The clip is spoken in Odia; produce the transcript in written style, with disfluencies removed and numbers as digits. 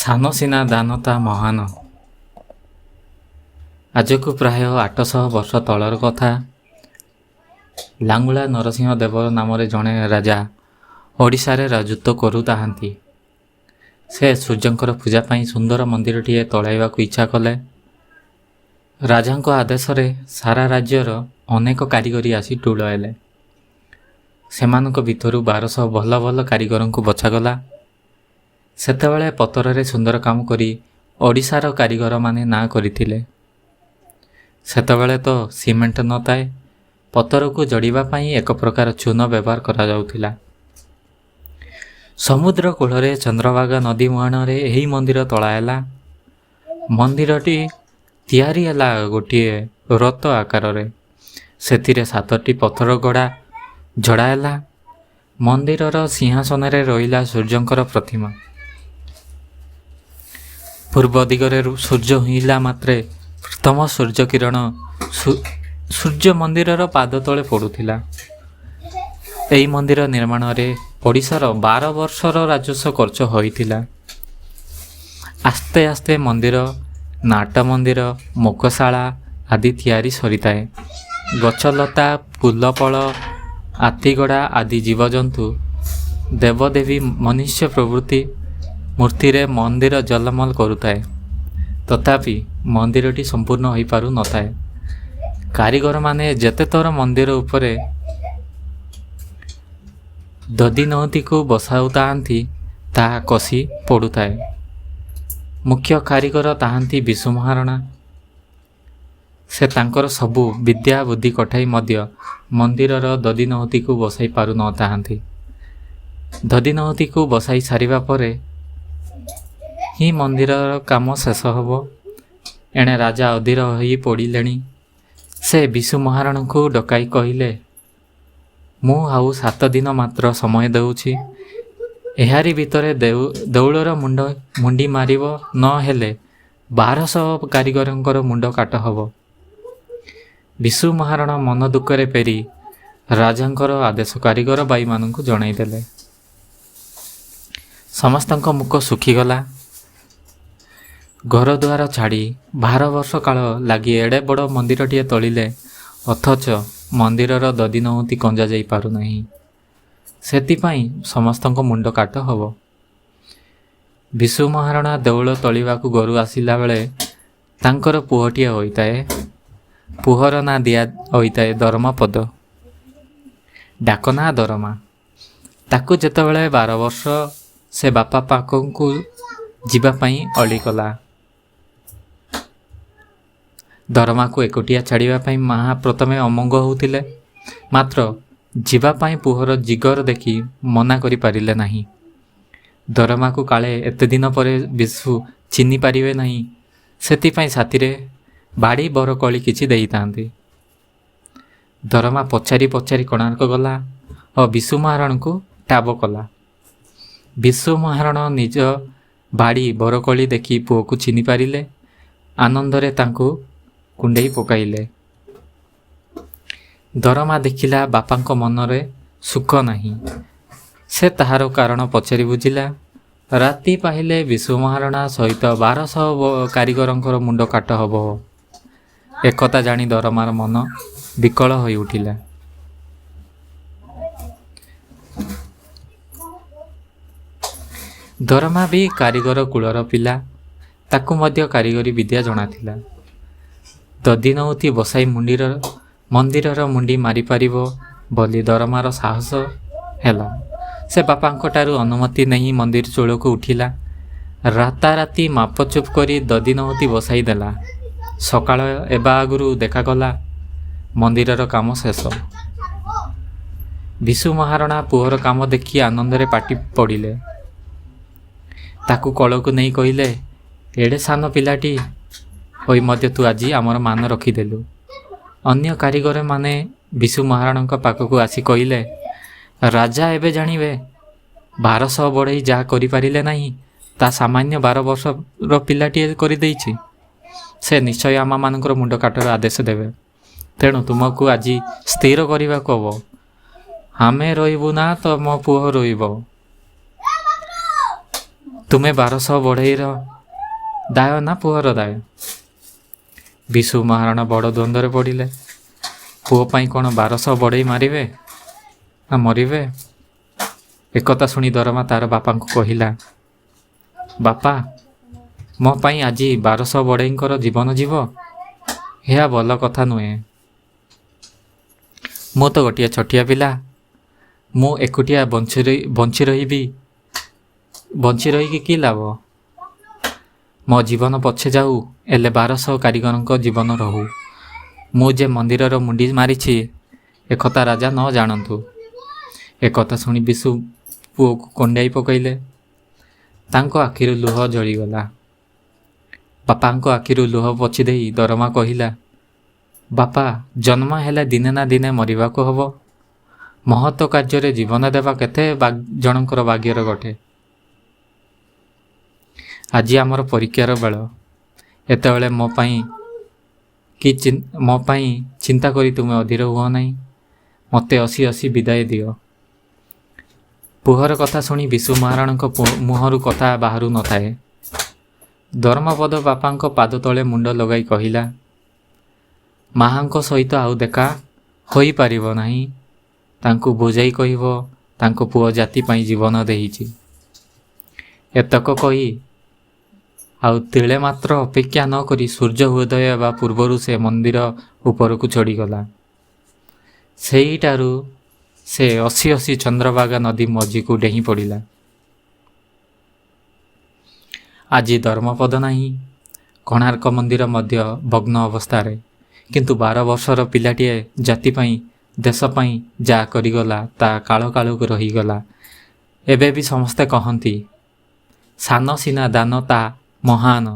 ସାନ ସିନା ଦାନ ତା ମହାନ। ଆଜକୁ ପ୍ରାୟ 800 ବର୍ଷ ତଳର କଥା। ଲାଙ୍ଗୁଳା ନରସିଂହ ଦେବ ନାମରେ ଜଣେ ରାଜା ଓଡ଼ିଶାରେ ରାଜତ୍ୱ କରୁଥାନ୍ତି। ସେ ସୂର୍ଯ୍ୟଙ୍କର ପୂଜା ପାଇଁ ସୁନ୍ଦର ମନ୍ଦିରଟିଏ ତୋଳାଇବାକୁ ଇଚ୍ଛା କଲେ। ରାଜାଙ୍କ ଆଦେଶରେ ସାରା ରାଜ୍ୟର ଅନେକ କାରିଗରୀ ଆସି ଟୁଳାଇଲେ। ସେମାନଙ୍କ ଭିତରୁ 1200 ଭଲ ଭଲ କାରିଗରଙ୍କୁ ବଛାଗଲା। ସେତେବେଳେ ପଥରରେ ସୁନ୍ଦର କାମ କରି ଓଡ଼ିଶାର କାରିଗରମାନେ ନାଁ କରିଥିଲେ। ସେତେବେଳେ ତ ସିମେଣ୍ଟ ନଥାଏ, ପଥରକୁ ଯୋଡ଼ିବା ପାଇଁ ଏକ ପ୍ରକାର ଚୂନ ବ୍ୟବହାର କରାଯାଉଥିଲା। ସମୁଦ୍ର କୂଳରେ ଚନ୍ଦ୍ରଭାଗା ନଦୀ ମୁହାଣରେ ଏହି ମନ୍ଦିର ତୋଳା ହେଲା। ମନ୍ଦିରଟି ତିଆରି ହେଲା ଗୋଟିଏ ରଥ ଆକାରରେ। ସେଥିରେ 7ଟି ପଥର ଗଢ଼ା ଯୋଡ଼ା ହେଲା। ମନ୍ଦିରର ସିଂହାସନରେ ରହିଲା ସୂର୍ଯ୍ୟଙ୍କର ପ୍ରତିମା। ପୂର୍ବ ଦିଗରେ ସୂର୍ଯ୍ୟ ଉଇଁଲା ମାତ୍ରେ ପ୍ରଥମ ସୂର୍ଯ୍ୟ କିରଣ ସୂର୍ଯ୍ୟ ମନ୍ଦିରର ପାଦ ତଳେ ପଡ଼ୁଥିଲା। ଏହି ମନ୍ଦିର ନିର୍ମାଣରେ ଓଡ଼ିଶାର 12 ବର୍ଷର ରାଜସ୍ୱ ଖର୍ଚ୍ଚ ହୋଇଥିଲା। ଆସ୍ତେ ଆସ୍ତେ ମନ୍ଦିର, ନାଟ ମନ୍ଦିର, ମୋକଶାଳା ଆଦି ତିଆରି ସରିଥାଏ। ଗଛଲତା, ଫୁଲଫଳ, ହାତୀଗଡ଼ା ଆଦି ଜୀବଜନ୍ତୁ, ଦେବଦେବୀ, ମନୁଷ୍ୟ ପ୍ରଭୃତି ମୂର୍ତ୍ତିରେ ମନ୍ଦିର ଝଲମଲ କରୁଥାଏ। ତଥାପି ମନ୍ଦିରଟି ସମ୍ପୂର୍ଣ୍ଣ ହୋଇପାରୁନଥାଏ। କାରିଗରମାନେ ଯେତେଥର ମନ୍ଦିର ଉପରେ ଦଧିନଉତିକୁ ବସାଉଥାନ୍ତି, ତାହା ଖସି ପଡ଼ୁଥାଏ। ମୁଖ୍ୟ କାରିଗର ତାହାନ୍ତି ବିଶୁ ମହାରଣା। ସେ ତାଙ୍କର ସବୁ ବିଦ୍ୟା ବୁଦ୍ଧି କଟାଇ ମଧ୍ୟ ମନ୍ଦିରର ଦଧିନଉତିକୁ ବସାଇ ପାରୁନଥାନ୍ତି। ଦଧିନଉତିକୁ ବସାଇ ସାରିବା ପରେ ହିଁ ମନ୍ଦିରର କାମ ଶେଷ ହେବ। ଏଣେ ରାଜା ଅଧୀର ହୋଇ ପଡ଼ିଲେଣି। ସେ ବିଶୁ ମହାରଣାଙ୍କୁ ଡକାଇ କହିଲେ, ମୁଁ ଆଉ 7 ଦିନ ମାତ୍ର ସମୟ ଦେଉଛି। ଏହାରି ଭିତରେ ଦେଉଳର ମୁଣ୍ଡି ମାରିବ, ନ ହେଲେ 1200 କାରିଗରଙ୍କର ମୁଣ୍ଡ କାଟ ହେବ। ବିଶୁ ମହାରଣା ମନ ଦୁଃଖରେ ଫେରି ରାଜାଙ୍କର ଆଦେଶ କାରିଗର ଭାଇମାନଙ୍କୁ ଜଣାଇଦେଲେ। ସମସ୍ତଙ୍କ ମୁଖ ଶୁଖିଗଲା। ଘରଦ୍ୱାର ଛାଡ଼ି 12 ବର୍ଷ କାଳ ଲାଗି ଏଡ଼େ ବଡ଼ ମନ୍ଦିରଟିଏ ତୋଳିଲେ, ଅଥଚ ମନ୍ଦିରର ଦଧିନଉତି କଞ୍ଜା ଯାଇ ପାରୁନାହିଁ। ସେଥିପାଇଁ ସମସ୍ତଙ୍କ ମୁଣ୍ଡ କାଟ ହେବ। ବିଶୁ ମହାରଣା ଦେଉଳ ତୋଳିବାକୁ ଘରୁ ଆସିଲା ବେଳେ ତାଙ୍କର ପୁଅଟିଏ ହୋଇଥାଏ। ପୁଅର ନାଁ ଦିଆ ହୋଇଥାଏ ଧର୍ମପଦ, ଡାକ ନାଁ ଦରମା। ତାକୁ ଯେତେବେଳେ 12 ବର୍ଷ, ସେ ବାପା ପାଖକୁ ଯିବା ପାଇଁ ଅଳି କଲା। ଦରମାକୁ ଏକୁଟିଆ ଛାଡ଼ିବା ପାଇଁ ମାଆ ପ୍ରଥମେ ଅମଙ୍ଗ ହେଉଥିଲେ, ମାତ୍ର ଯିବା ପାଇଁ ପୁଅର ଜିଗର ଦେଖି ମନା କରିପାରିଲେ ନାହିଁ। ଦରମାକୁ କାଳେ ଏତେ ଦିନ ପରେ ବିଶୁ ଚିହ୍ନି ପାରିବେ ନାହିଁ, ସେଥିପାଇଁ ସାଥିରେ ବାଡ଼ି ବରକୋଳି କିଛି ଦେଇଥାନ୍ତି। ଦରମା ପଚାରି ପଚାରି କୋଣାର୍କ ଗଲା ଓ ବିଶୁ ମହାରଣାଙ୍କୁ ଠାବ କଲା। ବିଶୁ ମହାରଣା ନିଜ ବାଡ଼ି ବରକୋଳି ଦେଖି ପୁଅକୁ ଚିହ୍ନି ପାରିଲେ। ଆନନ୍ଦରେ ତାଙ୍କୁ କୁଣ୍ଡେଇ ପକାଇଲେ। ଦରମା ଦେଖିଲା ବାପାଙ୍କ ମନରେ ସୁଖ ନାହିଁ। ସେ ତାହାର କାରଣ ପଚାରି ବୁଝିଲା। ରାତି ପାହିଲେ ବିଶୁ ମହାରଣା ସହିତ 1200 କାରିଗରଙ୍କର ମୁଣ୍ଡ କାଟ ହେବ। ଏକଥା ଜାଣି ଦରମାର ମନ ବିକଳ ହୋଇ ଉଠିଲା। ଦରମା ବି କାରିଗର କୁଳର ପିଲା। ତାକୁ ମଧ୍ୟ କାରିଗରୀ ବିଦ୍ୟା ଜଣାଥିଲା। ଦଧିନଉତି ବସାଇ ମନ୍ଦିରର ମୁଣ୍ଡି ମାରିପାରିବ ବୋଲି ଦରମାର ସାହସ ହେଲା। ସେ ବାପାଙ୍କଠାରୁ ଅନୁମତି ନେଇ ମନ୍ଦିର ଚୂଳକୁ ଉଠିଲା। ରାତାରାତି ମାପଚୁପ କରି ଦଧିନଉତି ବସାଇ ଦେଲା। ସକାଳ ହେବା ଆଗରୁ ଦେଖାଗଲା ମନ୍ଦିରର କାମ ଶେଷ। ବିଶୁ ମହାରଣା ପୁଅର କାମ ଦେଖି ଆନନ୍ଦରେ ପାଟି ପଡ଼ିଲେ। ତାକୁ କୋଳକୁ ନେଇ କହିଲେ, ଏଡ଼େ ସାନ ପିଲାଟି ହୋଇ ମଧ୍ୟ ତୁ ଆଜି ଆମର ମାନ ରଖିଦେଲୁ। ଅନ୍ୟ କାରିଗରମାନେ ବିଶୁ ମହାରଣାଙ୍କ ପାଖକୁ ଆସି କହିଲେ, ରାଜା ଏବେ ଜାଣିବେ 1200 ବଢ଼େଇ ଯାହା କରିପାରିଲେ ନାହିଁ, ତା ସାମାନ୍ୟ 12 ବର୍ଷର ପିଲାଟିଏ କରିଦେଇଛି। ସେ ନିଶ୍ଚୟ ଆମମାନଙ୍କର ମୁଣ୍ଡ କାଟର ଆଦେଶ ଦେବେ। ତେଣୁ ତୁମକୁ ଆଜି ସ୍ଥିର କରିବାକୁ ହେବ। ଆମେ ରହିବୁ ନା ତମ ପୁଅ ରହିବ। ତୁମେ 1200 ବଢ଼େଇର ଦାୟ ନା ପୁଅର ଦାୟ? ବିଶୁ ମହାରଣା ବଡ଼ ଦ୍ୱନ୍ଦ୍ୱରେ ପଡ଼ିଲେ। ପୁଅ ପାଇଁ କ'ଣ 1200 ବଢ଼େଇ ମାରିବେ ନା ମରିବେ? ଏକଥା ଶୁଣି ଦରମା ତାର ବାପାଙ୍କୁ କହିଲା, ବାପା, ମୋ ପାଇଁ ଆଜି 1200 ବଢ଼େଇଙ୍କର ଜୀବନ ଯିବ? ଏହା ଭଲ କଥା ନୁହେଁ। ମୁଁ ତ ଗୋଟିଏ ଛୋଟିଆ ପିଲା। ମୁଁ ଏକୁଟିଆ ବଞ୍ଚି ରହିକି କି ଲାଭ? ମୋ ଜୀବନ ପଛେ ଯାଉ, ହେଲେ 1200 କାରିଗରଙ୍କ ଜୀବନ ରହୁ। ମୁଁ ଯେ ମନ୍ଦିରର ମୁଣ୍ଡି ମାରିଛି, ଏକଥା ରାଜା ନ ଜାଣନ୍ତୁ। ଏକଥା ଶୁଣି ବିଶୁ ପୁଅକୁ କଣ୍ଡାଇ ପକାଇଲେ। ତାଙ୍କ ଆଖିରୁ ଲୁହ ଝରିଗଲା। ବାପାଙ୍କ ଆଖିରୁ ଲୁହ ପୋଛି ଦେଇ ଦରମା କହିଲା, ବାପା, ଜନ୍ମ ହେଲେ ଦିନେ ନା ଦିନେ ମରିବାକୁ ହବ। ମହତ କାର୍ଯ୍ୟରେ ଜୀବନ ଦେବା କେତେ ଜଣଙ୍କର ଭାଗ୍ୟର ଘଟେ। ଆଜି ଆମର ପରୀକ୍ଷାର ବେଳ। ଏତେବେଳେ ମୋ ପାଇଁ ଚିନ୍ତା କରି ତୁମେ ଅଧୀର ହୁଅ ନାହିଁ। ମୋତେ ହସି ବିଦାୟ ଦିଅ। ପୁଅର କଥା ଶୁଣି ବିଶୁ ମହାରଣାଙ୍କ ମୁହଁରୁ କଥା ବାହାରୁ ନଥାଏ। ଧର୍ମପଦ ବାପାଙ୍କ ପାଦ ତଳେ ମୁଣ୍ଡ ଲଗାଇ କହିଲା, ମାହାଙ୍କ ସହିତ ଆଉ ଦେଖା ହୋଇପାରିବ ନାହିଁ। ତାଙ୍କୁ ବୁଝାଇ କହିବ, ତାଙ୍କ ପୁଅ ଜାତି ପାଇଁ ଜୀବନ ଦେଇଛି। ଏତକ କହି ଆଉ ତିଳେ ମାତ୍ର ଅପେକ୍ଷା ନ କରି ସୂର୍ଯ୍ୟ ଉଦୟ ହେବା ପୂର୍ବରୁ ସେ ମନ୍ଦିର ଉପରକୁ ଚଢ଼ିଗଲା। ସେଇଠାରୁ ସେ ହସି ଚନ୍ଦ୍ରଭାଗା ନଦୀ ମଝିକୁ ଡେଇଁ ପଡ଼ିଲା। ଆଜି ଧର୍ମପଦ ନାହିଁ। କୋଣାର୍କ ମନ୍ଦିର ମଧ୍ୟ ଭଗ୍ନ ଅବସ୍ଥାରେ। କିନ୍ତୁ 12 ବର୍ଷର ପିଲାଟିଏ ଜାତି ପାଇଁ, ଦେଶ ପାଇଁ ଯାହା କରିଗଲା, ତା କାଳକୁ ରହିଗଲା। ଏବେ ବି ସମସ୍ତେ କହନ୍ତି, ସାନ ସିନା ଦାନ ତା ମହାନ।